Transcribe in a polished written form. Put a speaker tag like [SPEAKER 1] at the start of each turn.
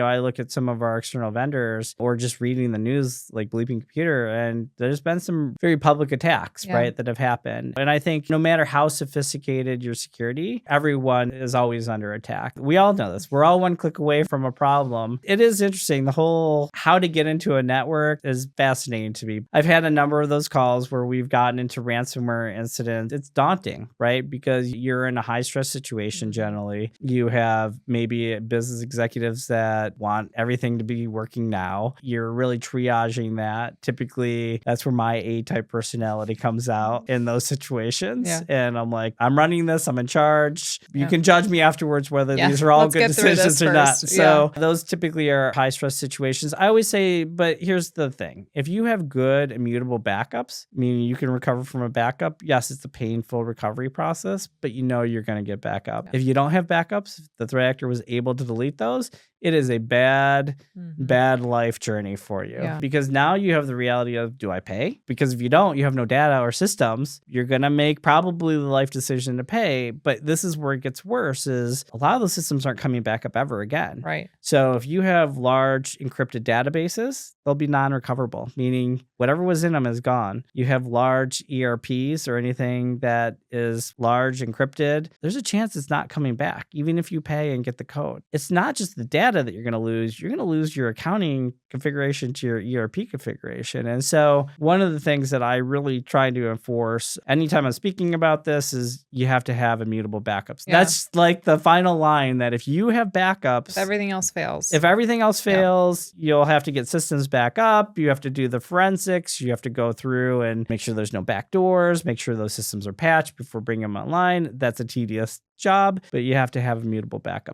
[SPEAKER 1] I look at some of our external vendors or just reading the news like Bleeping Computer, and there's been some very public attacks, right, that have happened. And I think no matter how sophisticated your security, everyone is always under attack. We all know this. We're all one click away from a problem. It is interesting. The whole how to get into a network is fascinating to me. I've had a number of those calls where we've gotten into ransomware incidents. It's daunting, right? Because you're in a high stress situation generally. You have maybe business executives that want everything to be working now. You're really triaging that. Typically, that's where my A-type personality comes out in those situations.
[SPEAKER 2] Yeah.
[SPEAKER 1] And I'm like, I'm running this. I'm in charge. You can judge me afterwards whether these are all good decisions or not. So those typically are high stress situations. I always say, but here's the thing. If you have good immutable backups, meaning you can recover from a backup, yes, it's a painful recovery process, but you're going to get back up. If you don't have backups, if the threat actor was able to delete those, it is a bad life journey for you because now you have the reality of, do I pay? Because if you don't, you have no data or systems, you're going to make probably the life decision to pay. But this is where it gets worse is a lot of those systems aren't coming back up ever again.
[SPEAKER 2] Right.
[SPEAKER 1] So if you have large encrypted databases, they'll be non-recoverable, meaning whatever was in them is gone. You have large ERPs or anything that is large encrypted, there's a chance it's not coming back, even if you pay and get the code. It's not just the data that you're going to lose. You're going to lose your accounting configuration to your ERP configuration. And so one of the things that I really try to enforce anytime I'm speaking about this is you have to have immutable backups. That's like the final line, that if you have backups,
[SPEAKER 2] if everything else
[SPEAKER 1] fails, you'll have to get systems back up. You have to do the forensics. You have to go through and make sure there's no backdoors, make sure those systems are patched before bringing them online. That's a tedious job, but you have to have immutable backups.